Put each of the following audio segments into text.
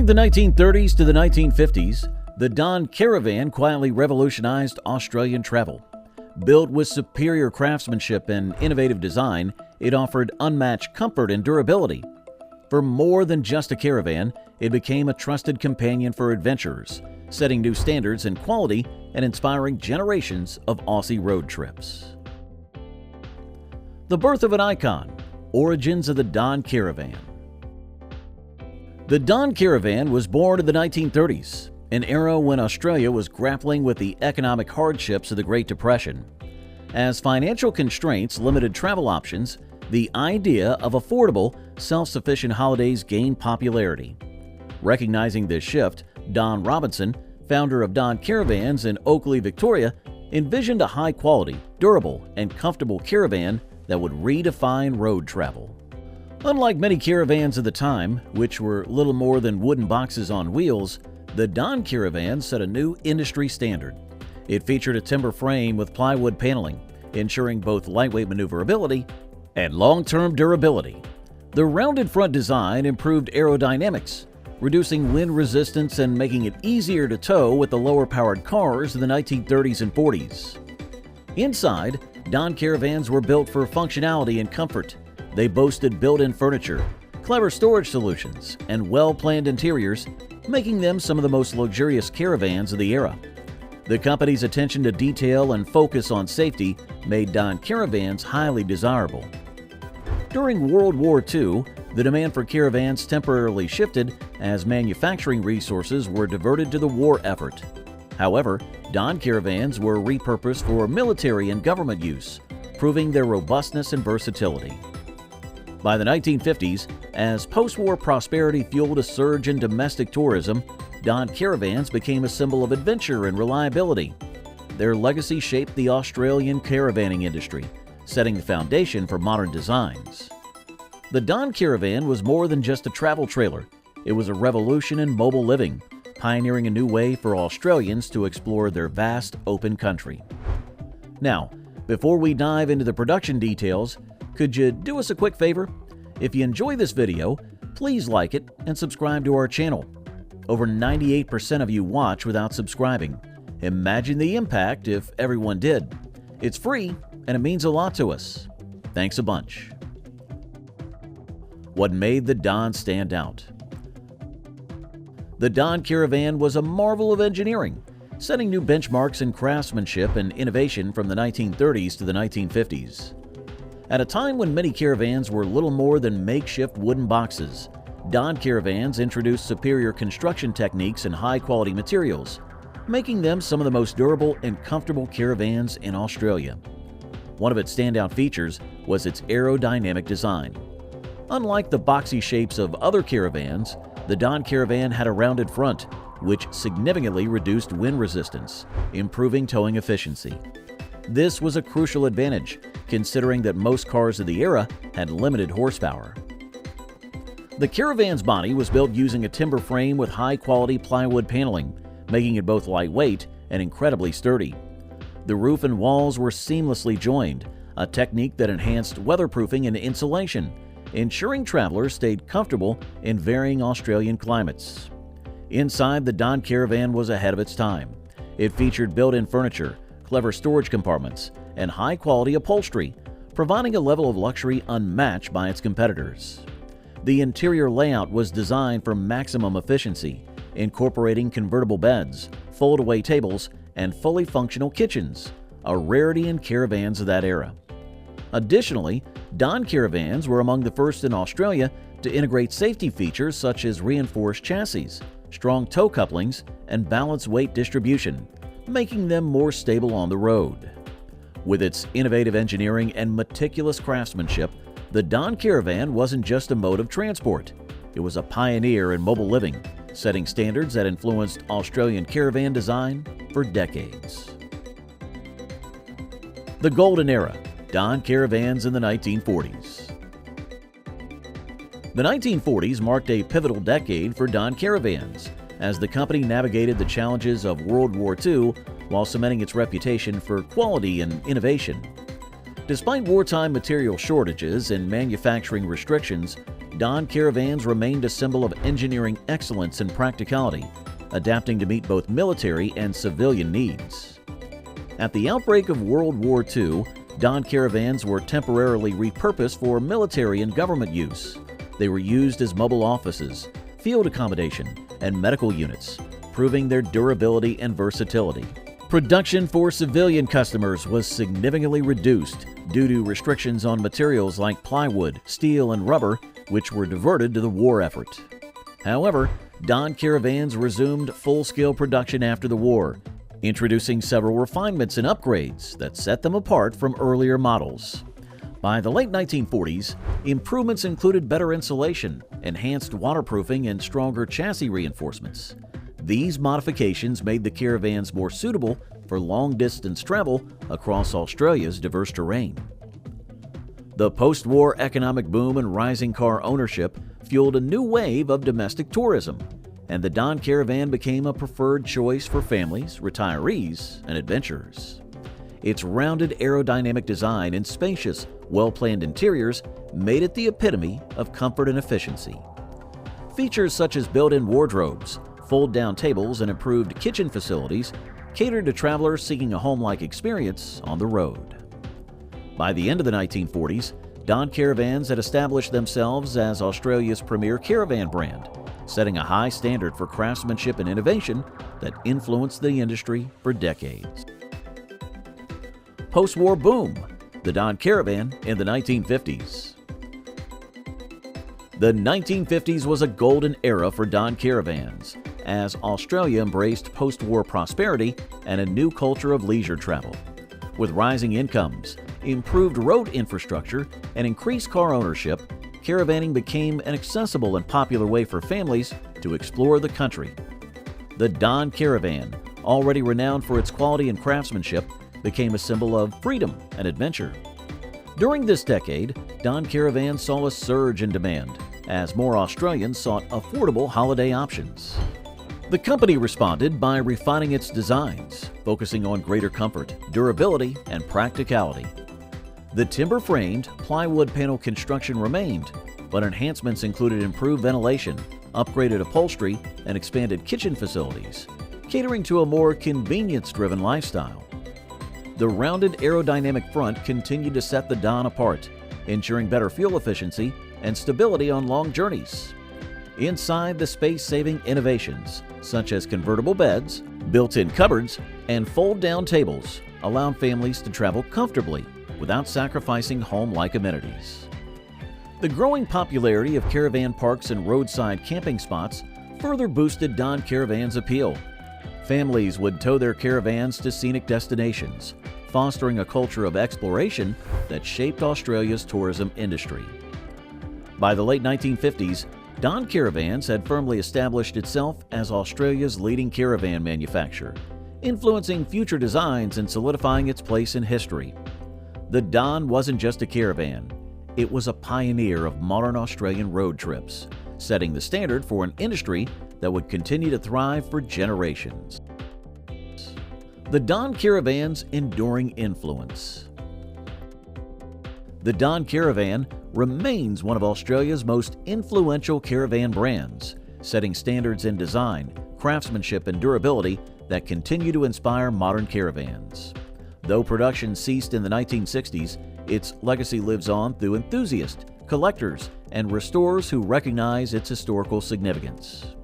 the 1930s to the 1950s, the Don Caravan quietly revolutionized Australian travel. Built with superior craftsmanship and innovative design, it offered unmatched comfort and durability. For more than just a caravan, it became a trusted companion for adventurers, setting new standards in quality and inspiring generations of Aussie road trips. The birth of an icon. Origins of the Don Caravan. The Don Caravan was born in the 1930s, an era when Australia was grappling with the economic hardships of the Great Depression. As financial constraints limited travel options, the idea of affordable, self-sufficient holidays gained popularity. Recognizing this shift, Don Robinson, founder of Don Caravans in Oakleigh, Victoria, envisioned a high-quality, durable, and comfortable caravan that would redefine road travel. Unlike many caravans of the time, which were little more than wooden boxes on wheels, the Don Caravan set a new industry standard. It featured a timber frame with plywood paneling, ensuring both lightweight maneuverability and long-term durability. The rounded front design improved aerodynamics, reducing wind resistance and making it easier to tow with the lower-powered cars of the 1930s and 40s. Inside, Don Caravans were built for functionality and comfort. They boasted built-in furniture, clever storage solutions, and well-planned interiors, making them some of the most luxurious caravans of the era. The company's attention to detail and focus on safety made Don Caravans highly desirable. During World War II, the demand for caravans temporarily shifted as manufacturing resources were diverted to the war effort. However, Don Caravans were repurposed for military and government use, proving their robustness and versatility. By the 1950s, as post-war prosperity fueled a surge in domestic tourism, Don Caravans became a symbol of adventure and reliability. Their legacy shaped the Australian caravanning industry, setting the foundation for modern designs. The Don Caravan was more than just a travel trailer. It was a revolution in mobile living, pioneering a new way for Australians to explore their vast, open country. Now, before we dive into the production details, could you do us a quick favor? If you enjoy this video, please like it and subscribe to our channel. Over 98% of you watch without subscribing. Imagine the impact if everyone did. It's free and it means a lot to us. Thanks a bunch. What made the Don stand out? The Don Caravan was a marvel of engineering, setting new benchmarks in craftsmanship and innovation from the 1930s to the 1950s. At a time when many caravans were little more than makeshift wooden boxes, Don Caravans introduced superior construction techniques and high-quality materials, making them some of the most durable and comfortable caravans in Australia. One of its standout features was its aerodynamic design. Unlike the boxy shapes of other caravans, the Don Caravan had a rounded front, which significantly reduced wind resistance, improving towing efficiency. This was a crucial advantage, considering that most cars of the era had limited horsepower. The Caravan's body was built using a timber frame with high-quality plywood paneling, making it both lightweight and incredibly sturdy. The roof and walls were seamlessly joined, a technique that enhanced weatherproofing and insulation, ensuring travelers stayed comfortable in varying Australian climates. Inside, the Don Caravan was ahead of its time. It featured built-in furniture, clever storage compartments, and high-quality upholstery, providing a level of luxury unmatched by its competitors. The interior layout was designed for maximum efficiency, incorporating convertible beds, fold-away tables, and fully functional kitchens, a rarity in caravans of that era. Additionally, Don Caravans were among the first in Australia to integrate safety features such as reinforced chassis, strong tow couplings, and balanced weight distribution, making them more stable on the road. With its innovative engineering and meticulous craftsmanship, the Don Caravan wasn't just a mode of transport. It was a pioneer in mobile living, setting standards that influenced Australian caravan design for decades. The Golden Era. Don Caravans in the 1940s. The 1940s marked a pivotal decade for Don Caravans, as the company navigated the challenges of World War II while cementing its reputation for quality and innovation. Despite wartime material shortages and manufacturing restrictions, Don Caravans remained a symbol of engineering excellence and practicality, adapting to meet both military and civilian needs. At the outbreak of World War II, Don Caravans were temporarily repurposed for military and government use. They were used as mobile offices, field accommodation, and medical units, proving their durability and versatility. Production for civilian customers was significantly reduced due to restrictions on materials like plywood, steel, and rubber, which were diverted to the war effort. However, Don Caravans resumed full-scale production after the war, introducing several refinements and upgrades that set them apart from earlier models. By the late 1940s, improvements included better insulation, enhanced waterproofing, and stronger chassis reinforcements. These modifications made the Caravans more suitable for long-distance travel across Australia's diverse terrain. The post-war economic boom and rising car ownership fueled a new wave of domestic tourism, and the Don Caravan became a preferred choice for families, retirees, and adventurers. Its rounded aerodynamic design and spacious, well-planned interiors made it the epitome of comfort and efficiency. Features such as built-in wardrobes, fold-down tables, and improved kitchen facilities catered to travelers seeking a home-like experience on the road. By the end of the 1940s, Don Caravans had established themselves as Australia's premier caravan brand, setting a high standard for craftsmanship and innovation that influenced the industry for decades. Post-war boom, the Don Caravan in the 1950s. The 1950s was a golden era for Don Caravans, as Australia embraced post-war prosperity and a new culture of leisure travel. With rising incomes, improved road infrastructure, and increased car ownership, caravanning became an accessible and popular way for families to explore the country. The Don Caravan, already renowned for its quality and craftsmanship, became a symbol of freedom and adventure. During this decade, Don Caravan saw a surge in demand as more Australians sought affordable holiday options. The company responded by refining its designs, focusing on greater comfort, durability, and practicality. The timber-framed, plywood panel construction remained, but enhancements included improved ventilation, upgraded upholstery, and expanded kitchen facilities, catering to a more convenience-driven lifestyle. The rounded aerodynamic front continued to set the Don apart, ensuring better fuel efficiency and stability on long journeys. Inside, the space-saving innovations, such as convertible beds, built-in cupboards, and fold-down tables, allowed families to travel comfortably without sacrificing home-like amenities. The growing popularity of caravan parks and roadside camping spots further boosted Don Caravan's appeal. Families would tow their caravans to scenic destinations, fostering a culture of exploration that shaped Australia's tourism industry. By the late 1950s, Don Caravans had firmly established itself as Australia's leading caravan manufacturer, influencing future designs and solidifying its place in history. The Don wasn't just a caravan, it was a pioneer of modern Australian road trips, setting the standard for an industry that would continue to thrive for generations. The Don Caravan's enduring influence. The Don Caravan remains one of Australia's most influential caravan brands, setting standards in design, craftsmanship, and durability that continue to inspire modern caravans. Though production ceased in the 1960s, its legacy lives on through enthusiasts, collectors, and restorers who recognize its historical significance.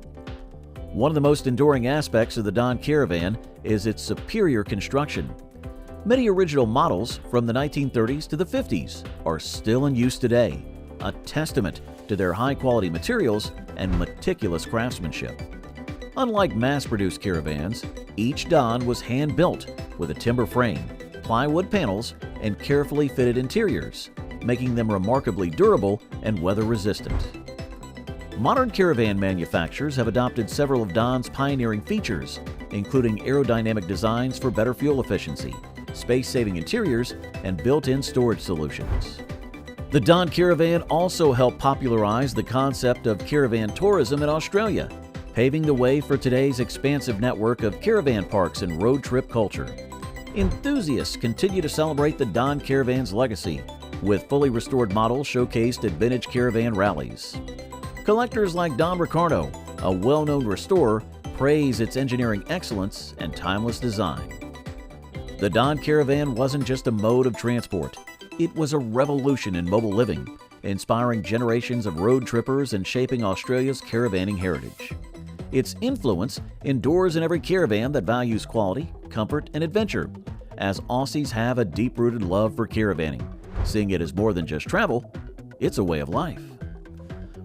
One of the most enduring aspects of the Don Caravan is its superior construction. Many original models from the 1930s to the 50s are still in use today, a testament to their high-quality materials and meticulous craftsmanship. Unlike mass-produced caravans, each Don was hand-built with a timber frame, plywood panels, and carefully fitted interiors, making them remarkably durable and weather-resistant. Modern caravan manufacturers have adopted several of Don's pioneering features, including aerodynamic designs for better fuel efficiency, space-saving interiors, and built-in storage solutions. The Don Caravan also helped popularize the concept of caravan tourism in Australia, paving the way for today's expansive network of caravan parks and road trip culture. Enthusiasts continue to celebrate the Don Caravan's legacy, with fully restored models showcased at vintage caravan rallies. Collectors like Don Ricardo, a well-known restorer, praise its engineering excellence and timeless design. The Don Caravan wasn't just a mode of transport, it was a revolution in mobile living, inspiring generations of road trippers and shaping Australia's caravanning heritage. Its influence endures in every caravan that values quality, comfort, and adventure, as Aussies have a deep-rooted love for caravanning, seeing it as more than just travel, it's a way of life.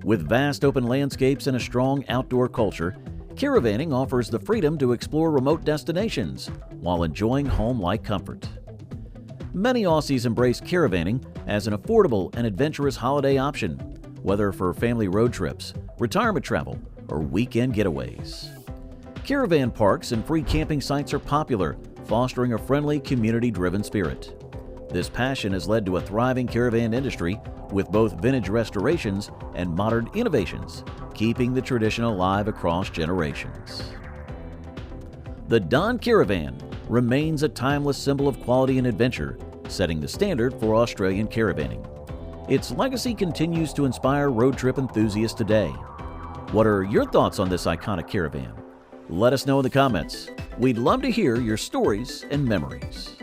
With vast open landscapes and a strong outdoor culture, caravanning offers the freedom to explore remote destinations while enjoying home-like comfort. Many Aussies embrace caravanning as an affordable and adventurous holiday option, whether for family road trips, retirement travel, or weekend getaways. Caravan parks and free camping sites are popular, fostering a friendly, community-driven spirit. This passion has led to a thriving caravan industry with both vintage restorations and modern innovations, keeping the tradition alive across generations. The Don Caravan remains a timeless symbol of quality and adventure, setting the standard for Australian caravanning. Its legacy continues to inspire road trip enthusiasts today. What are your thoughts on this iconic caravan? Let us know in the comments. We'd love to hear your stories and memories.